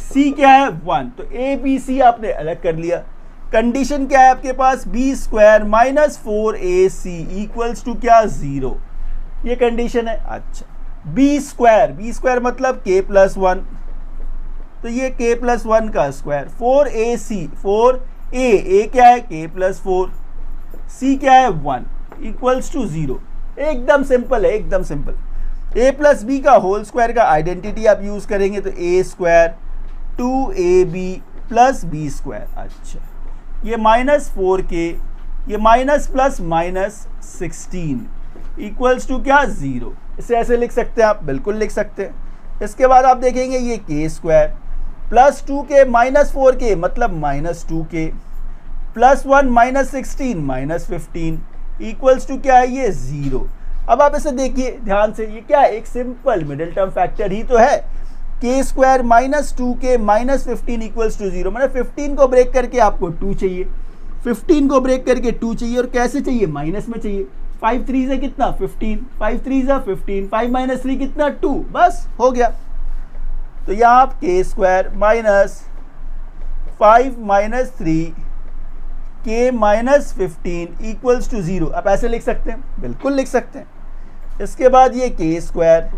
c क्या है 1, तो a b c आपने अलग कर लिया। कंडीशन क्या है आपके पास, b square minus 4ac equals to क्या 0, ये कंडीशन है। अच्छा, b स्क्वायर मतलब k प्लस 1, तो ये k प्लस 1 का स्क्वायर, 4ac 4a क्या है k प्लस 4, c क्या है 1 इक्वल्स टू 0। एकदम सिंपल है, एकदम सिंपल। a प्लस बी का होल स्क्वायर का आइडेंटिटी आप यूज करेंगे, तो a square 2ab plus b square. अच्छा, ये माइनस 4k, ये minus plus minus 16 equals to क्या 0। इसे ऐसे लिख सकते हैं आप, बिल्कुल लिख सकते हैं। इसके बाद आप देखेंगे ये k square plus 2k minus 4k मतलब minus 2k plus 1 minus 16 minus 15 equals to क्या है ये 0। अब आप इसे देखिए ध्यान से, ये क्या है, एक सिंपल मिडिल टर्म फैक्टर ही तो है। k square minus 2k minus 15 equals to 0, मतलब 15 को ब्रेक करके आपको 2 चाहिए, 15 को ब्रेक करके 2 चाहिए, और कैसे चाहिए, माइनस में चाहिए। 5 3 से कितना 15, 5 3 से 15, 5 माइनस 3 कितना 2, बस हो गया। तो यहाँ आप k square minus 5 minus 3 k minus 15 equals to 0, आप ऐसे लिख सकते हैं, बिल्कुल लिख सकते हैं। इसके बाद ये k square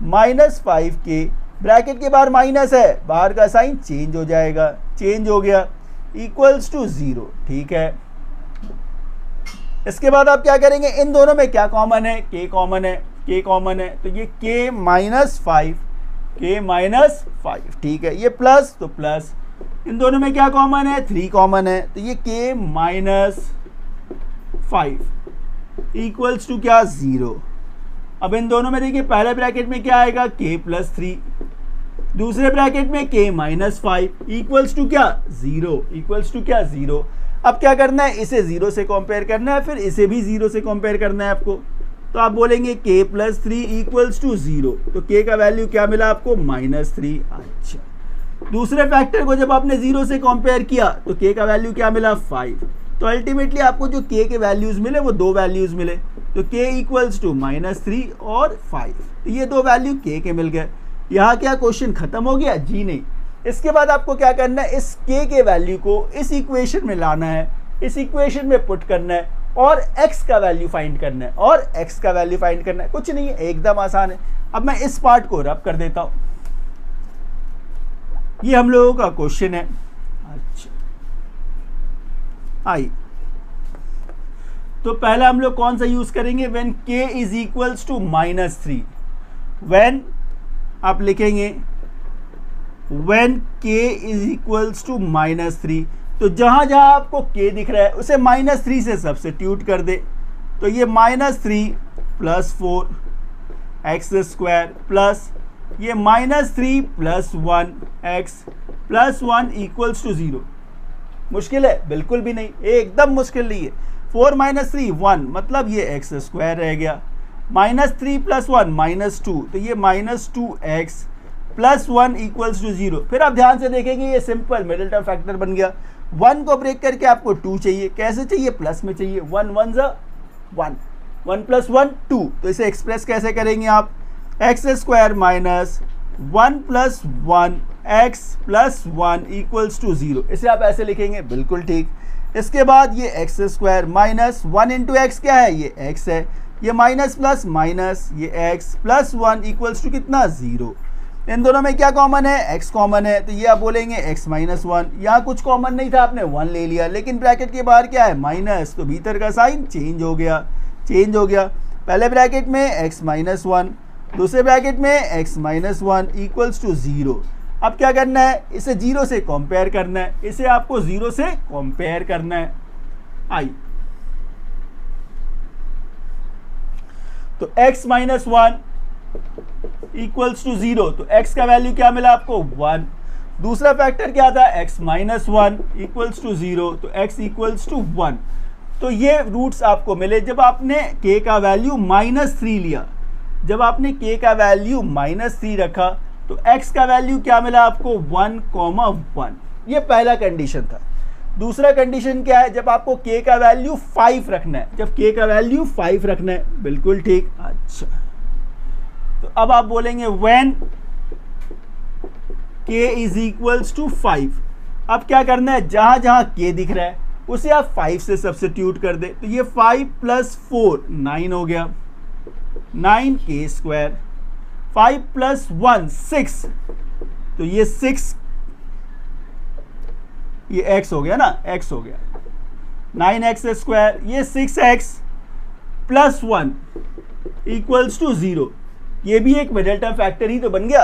minus 5k, bracket के बाहर माइनस है, बाहर का साइन चेंज हो जाएगा, चेंज हो गया, इक्वल्स टू 0। ठीक है, इसके बाद आप क्या करेंगे, इन दोनों में क्या कॉमन है, k कॉमन है, k कॉमन है, तो ये k माइनस 5, k माइनस 5, ठीक है, ये प्लस तो प्लस, इन दोनों में क्या कॉमन है, 3 कॉमन है, तो ये k माइनस 5 इक्वल्स टू क्या, 0। अब इन दोनों में देखिए पहले ब्रैकेट में क्या आएगा, k प्लस 3, दूसरे ब्रैकेट में k माइनस 5 इक्वल्स टू क्या, 0, इक्वल्स टू क्या, 0। अब क्या करना है, इसे 0 से कंपेयर करना है, फिर इसे भी 0 से कंपेयर करना है आपको। तो आप बोलेंगे k प्लस 3 इक्वल्स टू 0, तो k का वैल्यू क्या मिला आपको, -3। अच्छा, दूसरे फैक्टर को जब आपने 0 से कंपेयर किया तो k का वैल्यू क्या मिला, 5। तो अल्टीमेटली आपको जो k के वैल्यूज मिले वो 2 वैल्यूज मिले, तो k इक्वल्स टू -3 और 5, तो ये 2 वैल्यू k के मिल गए। यहाँ क्या क्वेश्चन खत्म हो गया, जी नहीं। इसके बाद आपको क्या करना है, इस k के वैल्यू को इस इक्वेशन में लाना है, इस इक्वेशन में पुट करना है और x का वैल्यू फाइंड करना है, और x का वैल्यू फाइंड करना है। कुछ नहीं है, एकदम आसान है। अब मैं इस पार्ट को रब कर देता हूं, ये हम लोगों का क्वेश्चन है। अच्छा, आई तो पहला हम लोग कौन सा यूज करेंगे, when k is equals to -3। When आप लिखेंगे when k is equals to -3, तो जहां जहां आपको k दिख रहा है उसे -3 से सब्स्टिट्यूट कर दे। तो ये -3 प्लस 4 एक्स स्क्वायर प्लस ये -3 plus 1 x plus 1 equals to 0। मुश्किल है, बिल्कुल भी नहीं, एकदम मुश्किल नहीं है। 4 - 3 1, मतलब ये एक्स स्क्वायर रह गया, -3 प्लस 1 -2, तो ये -2x प्लस 1 इक्वल्स टू 0। फिर आप ध्यान से देखेंगे ये सिंपल मिडिल टर्म फैक्टर बन गया। 1 को ब्रेक करके आपको 2 चाहिए, कैसे चाहिए, प्लस में चाहिए। 1 1 ज़ा 1, 1 प्लस 1 2, तो इसे एक्सप्रेस कैसे करेंगे आप, x square minus 1 plus 1 x plus 1 equals to 0, इसे आप ऐसे लिखेंगे, बिल्कुल ठीक। इसके बाद ये x square minus 1 into x क्या है, ये एक्स है, ये माइनस प्लस माइनस ये एक्स प्लस 1 इक्वल्स टू कितना, 0। इन दोनों में क्या कॉमन है, x कॉमन है, तो ये आप बोलेंगे x माइनस 1। यहाँ कुछ कॉमन नहीं था, आपने 1 ले लिया, लेकिन ब्रैकेट के बाहर क्या है, माइनस, तो भीतर का साइन चेंज हो गया, चेंज हो गया। पहले ब्रैकेट में x माइनस 1, दूसरे ब्रैकेट में x माइनस 1 इक्वल्स टू 0। अब क्या करना है, इसे 0 से कंपेयर करना है, इसे आपको 0 से कंपेयर करना है। आई तो x माइनस 1 इक्वल्स टू 0, तो x का वैल्यू क्या मिला आपको, 1। दूसरा फैक्टर क्या था, x माइनस 1 इक्वल्स टू 0, तो x इक्वल्स टू 1। तो ये रूट्स आपको मिले जब आपने k का वैल्यू -3 लिया। जब आपने k का वैल्यू -3 रखा तो x का वैल्यू क्या मिला आपको, 1,1। ये पहला कंडीशन था। दूसरा कंडीशन क्या है, जब आपको k का वैल्यू 5 रखना है, जब k का वैल्यू 5 रखना है, बिल्कुल ठीक। अच्छा, तो अब आप बोलेंगे when k is equals to 5। अब क्या करना है, जहां जहां k दिख रहा है उसे आप 5 से सब्स्टिट्यूट कर दे, तो ये 5 प्लस 4 9 हो गया, 9k स्क्वायर। 5 प्लस 1 6, तो ये 6, ये x हो गया ना, x हो गया, 9x स्क्वायर, ये 6x प्लस 1 इक्वल्स टू 0। ये भी एक मिडिल टर्म फैक्टर ही तो बन गया।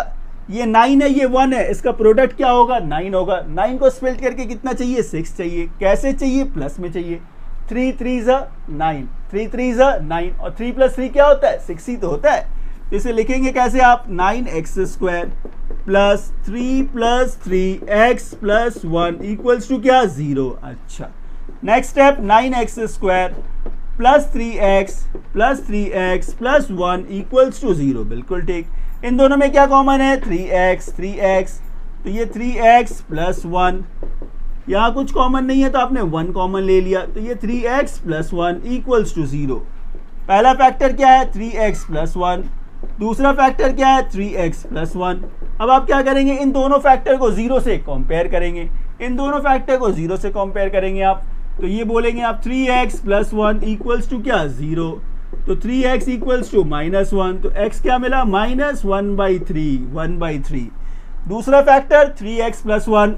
ये 9 है, ये 1 है, इसका प्रोडक्ट क्या होगा, 9 होगा। 9 को स्प्लिट करके कितना चाहिए, 6 चाहिए। कैसे चाहिए, प्लस में चाहिए। 3 3 ज़ा 9, 3 3 ज़ा 9, और 3 प्लस 3 क्या होता है, 6 ही तो होता है। तो इसे लिखेंगे कैसे आप, 9x square plus 3 plus 3x plus 1 equals to क्या, 0। अच्छा, next step, 9x square plus 3x plus 3x plus 1 equals to 0, बिल्कुल ठीक। इन दोनों में क्या कॉमन है, 3x 3x, तो ये 3x प्लस 1, यहाँ कुछ कॉमन नहीं है तो आपने 1 कॉमन ले लिया, तो ये 3x प्लस 1 इक्वल्स टू 0। पहला फैक्टर क्या है, 3x प्लस 1, दूसरा फैक्टर क्या है, 3x प्लस 1। अब आप क्या करेंगे, इन दोनों फैक्टर को 0 से कंपेयर करेंगे, इन दोनों फैक्टर को 0 से कंपेयर करेंगे आप, तो ये बोलेंगे आप 3x प्लस 1 इक्वल्स टू क्या, 0। तो 3x इक्वल्स टू -1, तो x क्या मिला, -1/3, 1/3। दूसरा factor 3x plus 1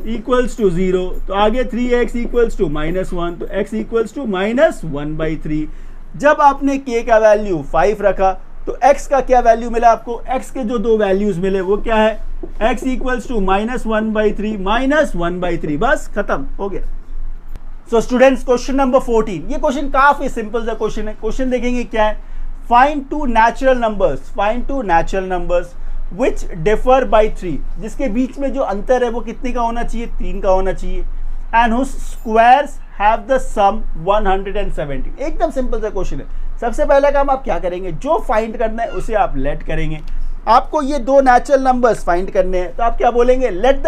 equals to 0, तो आगे 3x इक्वल्स टू -1, तो x इक्वल्स टू -1/3। जब आपने k का वैल्यू 5 रखा तो x का क्या वैल्यू मिला आपको, x के जो दो वैल्यूज मिले वो क्या है, x इक्वल्स टू -1/3 -1/3, बस खत्म हो गया। सो स्टूडेंट्स क्वेश्चन नंबर 14, ये क्वेश्चन काफी सिंपल सा क्वेश्चन है। क्वेश्चन देखेंगे क्या है, find two natural numbers which differ by 3, जिसके बीच में जो अंतर है वो कितने का होना चाहिए, 3 का होना चाहिए, and whose squares have the sum 170। एकदम सिंपल सा क्वेश्चन है। सबसे पहला काम आप क्या करेंगे, जो फाइंड करना है उसे आप लेट करेंगे। आपको ये दो नेचुरल नंबर्स फाइंड करने हैं, तो आप क्या बोलेंगे, let the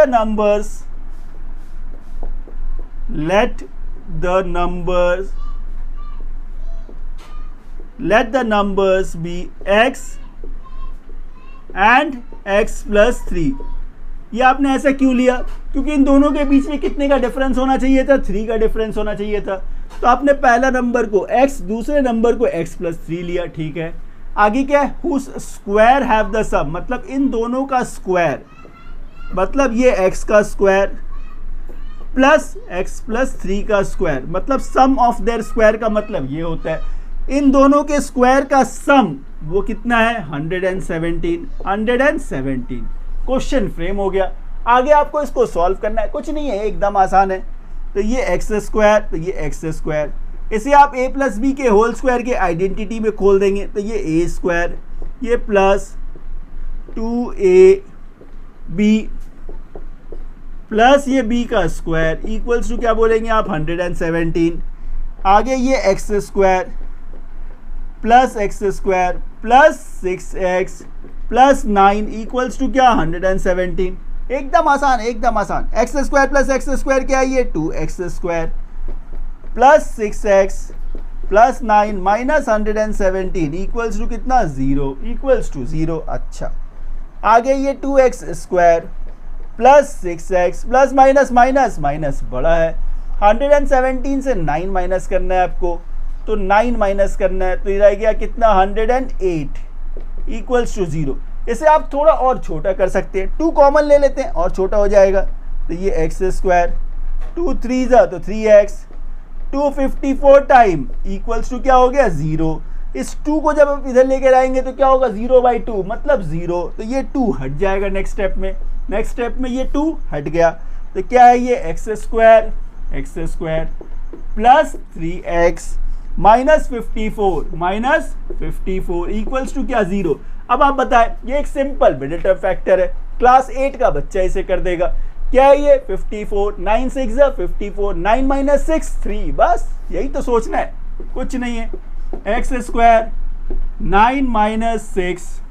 numbers be x and x plus 3। ये आपने ऐसा क्यों लिया, क्योंकि इन दोनों के बीच में कितने का डिफरेंस होना चाहिए था, 3 का डिफरेंस होना चाहिए था। तो आपने पहला नंबर को x, दूसरे नंबर को x प्लस 3 लिया, ठीक है। आगे क्या है, हुज स्क्वायर हैव द सम, मतलब इन दोनों का स्क्वायर, मतलब ये x का स्क्वायर प्लस x प्लस 3 का स्क्वायर, मतलब सम ऑफ देयर स्क्वायर का मतलब ये होता है इन दोनों के स्क्वायर का सम वो कितना है, 117। क्वेश्चन फ्रेम हो गया। आगे आपको इसको सॉल्व करना है, कुछ नहीं है, एकदम आसान है। तो ये एक्स स्क्वायर, तो ये एक्स स्क्वायर, इसे आप a प्लस बी के होल स्क्वायर के आइडेंटिटी में खोल देंगे, तो ये a स्क्वायर, ये प्लस 2ab प्लस ये b का स्क्वायर इक्वल्स टू क्या बोलेंगे आप, 117। आगे ये x square plus x square plus 6x plus 9 equals to क्या, 117। एकदम आसान, एकदम आसान। X square plus x square क्या है, ये 2x square plus 6x plus 9 minus 117 equals to कितना, 0, इक्वल्स टू 0। अच्छा, आगे ये 2x square plus 6x plus minus minus minus बड़ा है, 117 से 9 माइनस करना है आपको, तो 9 माइनस करना है, तो ये रह गया कितना, 108 इक्वल्स टू 0। इसे आप थोड़ा और छोटा कर सकते हैं, 2 कॉमन ले लेते हैं और छोटा हो जाएगा, तो ये एक्स स्क्वायर 2 3 तो 3x 254 टाइम इक्वल्स टू क्या हो गया, 0। इस 2 को जब आप इधर लेकर आएंगे तो क्या होगा, 0/2 मतलब 0, तो ये 2 हट जाएगा नेक्स्ट स्टेप में ये 2 हट गया, तो क्या है ये x square plus 3x minus 54 equals to क्या, 0। अब आप बताएं, ये एक सिंपल मिडिल टर्म फैक्टर है, क्लास 8 का बच्चा इसे कर देगा। क्या है ये, 54, 9 6 54, 9 माइनस 6 3, बस यही तो सोचना है, कुछ नहीं है। X square 9 minus 6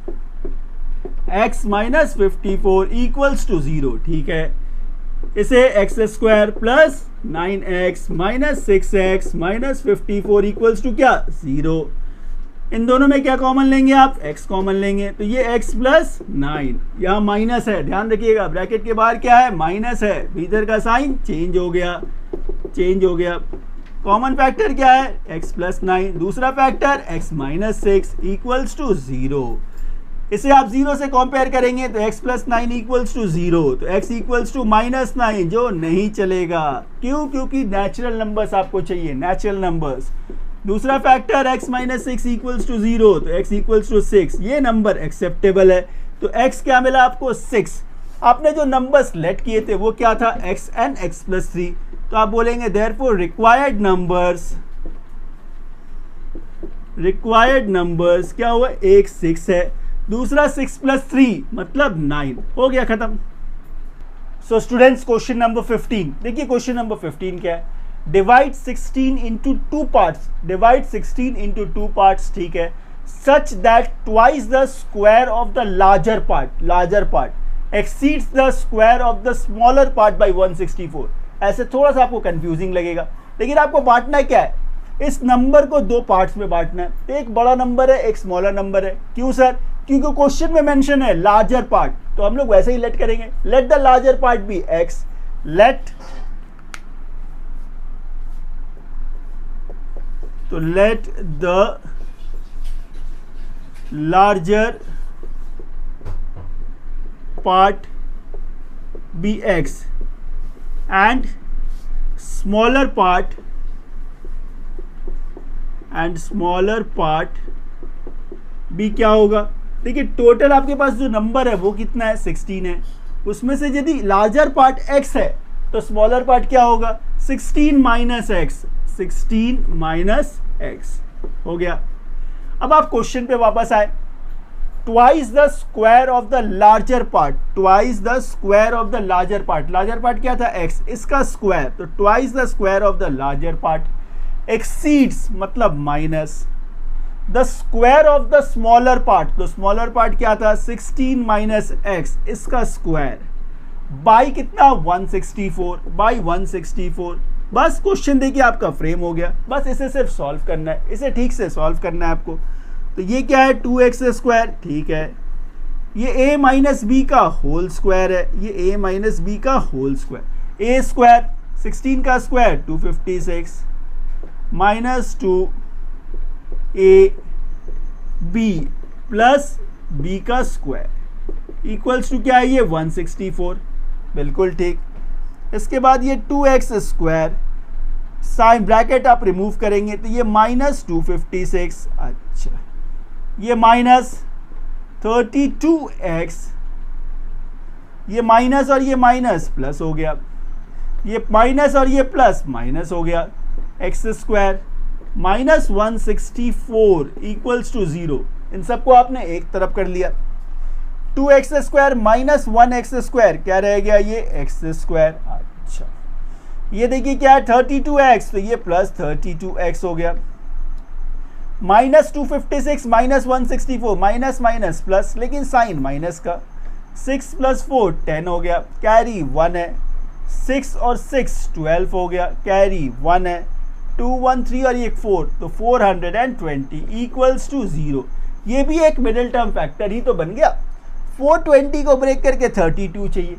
x minus 54 equals to 0, ठीक है। इसे x square plus 9x minus 6x minus 54 equals to क्या, 0। इन दोनों में क्या कॉमन लेंगे आप, x कॉमन लेंगे, तो ये x प्लस 9, यहाँ माइनस है, ध्यान रखिएगा, ब्रैकेट के बाहर क्या है, माइनस है, भीतर का साइन चेंज हो गया। कॉमन फैक्टर क्या है, x प्लस 9, दूसरा factor x minus 6 equals to 0। इसे आप 0 से कंपेयर करेंगे तो x प्लस 9 इक्वल्स टू 0, तो x इक्वल्स टू माइनस 9 जो नहीं चलेगा, क्यों, क्योंकि नेचुरल नंबर्स आपको चाहिए, नेचुरल नंबर्स। दूसरा factor x minus 6 equals to 0, तो x इक्वल्स टू 6, ये नंबर एक्सेप्टेबल है, तो x क्या मिला आपको, 6। आपने जो नंबर सेलेक्ट किए थे वो क्या था, x एंड x प्लस 3, तो आप बोलेंगे देयरफॉर रिक्वायर्ड नंबर्स क्या हुआ, एक 6 है, दूसरा 6 प्लस 3 मतलब 9, हो गया खत्म। सो स्टूडेंट्स क्वेश्चन नंबर 15, देखिए क्वेश्चन नंबर 15 क्या है, डिवाइड 16 into 2 parts, ठीक है, such that twice the square of the larger part exceeds the square of the smaller part by 164। ऐसे थोड़ा सा आपको कंफ्यूजिंग लगेगा, लेकिन आपको बांटना क्या है, इस नंबर को 2 पार्ट्स में बांटना है, एक बड़ा नंबर है, एक स्मॉलर नंबर है। क्यों सर, क्योंकि क्वेश्चन में मेंशन है लार्जर पार्ट, तो हम लोग वैसे ही लेट करेंगे, let the larger part be x, let the larger part be x and smaller part be क्या होगा? देखिए टोटल आपके पास जो नंबर है वो कितना है? 16 है। उसमें से यदि लार्जर पार्ट x है तो स्मॉलर पार्ट क्या होगा? 16 माइनस एक्स, 16 माइनस एक्स हो गया। अब आप क्वेश्चन पे वापस आए, twice the square of the larger part, twice the square of the larger part, larger part क्या था? x, इसका स्क्वायर, तो twice the square of the larger part exceeds मतलब minus the square of the smaller part, तो स्मॉलर पार्ट क्या था? 16 माइनस एक्स, इसका स्क्वायर बाई कितना? 164, बाई 164। बस क्वेश्चन देखिए आपका फ्रेम हो गया, बस इसे सिर्फ सॉल्व करना है, इसे ठीक से सॉल्व करना है आपको। तो ये क्या है? 2x स्क्वायर, ठीक है। ये a माइनस बी का होल स्क्वायर है, ये a माइनस बी का होल स्क्वायर, a स्क्वायर 16 का square 256 minus 2a b plus b का स्क्वायर इक्वल्स टू क्या है? ये 164, बिल्कुल ठीक। इसके बाद ये 2x स्क्वायर, साइन ब्रैकेट आप रिमूव करेंगे तो ये माइनस 256, अच्छा ये माइनस 32x, ये माइनस और ये माइनस प्लस हो गया, ये माइनस और ये प्लस माइनस हो गया, x square minus 164 equals to 0। इन सबको आपने एक तरफ कर लिया। 2x square minus 1x square क्या रह गया? ये x स्क्वायर, अच्छा ये देखिए क्या है? 32x, तो ये प्लस 32x हो गया, minus 256 minus 164, minus minus plus, लेकिन साइन माइनस का, 6 प्लस 4 10 हो गया, कैरी 1 है, 6 और 6 12 हो गया, कैरी 1 है, 2 1 3 और ये 4, तो 420 इक्वल्स टू 0। ये भी एक मिडिल टर्म फैक्टर ही तो बन गया। 420 को ब्रेक करके 32 चाहिए,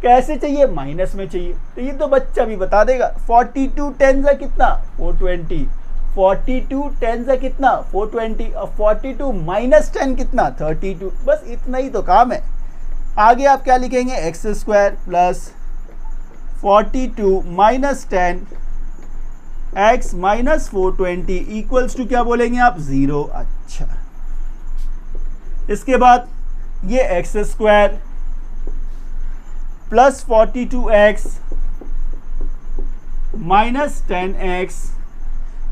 कैसे चाहिए? माइनस में चाहिए, तो ये तो बच्चा भी बता देगा। 42 10 से कितना? 420, 42 10 से कितना? 420, और 42 माइनस 10 कितना? 32। बस इतना ही तो काम है। आगे आप क्या लिखेंगे? X square plus 42 minus 10 x minus 420 equals to क्या बोलेंगे आप? 0। अच्छा, इसके बाद ये x square plus 42x minus 10x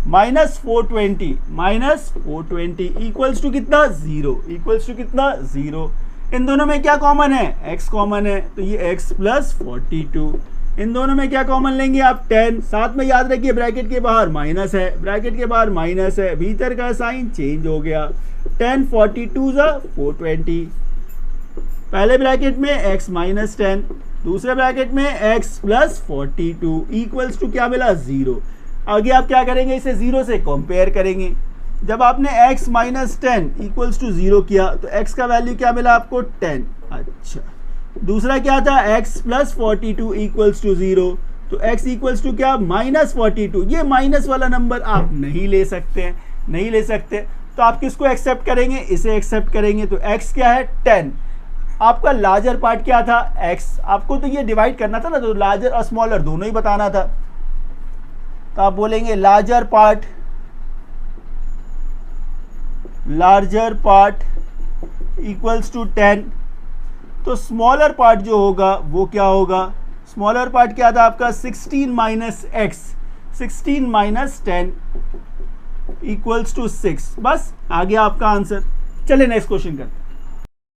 minus 420 equals to कितना? 0, इक्वल्स टू कितना? 0। इन दोनों में क्या कॉमन है? x कॉमन है, तो ये x प्लस 42। इन दोनों में क्या कॉमन लेंगे आप? 10। साथ में याद रखिए ब्रैकेट के बाहर माइनस है, ब्रैकेट के बाहर माइनस है, भीतर का साइन चेंज हो गया। 10 42 जा 420, पहले ब्रैकेट में x माइनस 10, दूसरे ब्रैकेट में x प्लस 42 इक्वल्स टू क्या मिला? 0। आगे आप क्या करेंगे? इसे 0 से कंपेयर करेंगे। जब आपने x माइनस 10 इक्वल्स टू 0 किया तो x का वैल्यू क्या मिला आपको? 10। अच्छा, दूसरा क्या था? x प्लस 42 इक्वल्स टू 0, तो x इक्वल्स टू क्या? माइनस 42। ये माइनस वाला नंबर आप नहीं ले सकते हैं, नहीं ले सकते, तो आप किसको एक्सेप्ट करेंगे? इसे एक्सेप्ट करेंगे। तो x क्या है? 10। आपका लार्जर पार्ट क्या था? x। आपको तो ये डिवाइड करना था ना, तो लार्जर और स्मॉलर दोनों ही बताना था, तो आप बोलेंगे लार्जर पार्ट इक्वल्स टू 10। तो स्मॉलर पार्ट जो होगा वो क्या होगा? स्मॉलर पार्ट क्या था आपका? 16 minus x, 16 minus 10 equals to 6। बस आ गया आपका आंसर। चलिए नेक्स्ट क्वेश्चन करते हैं।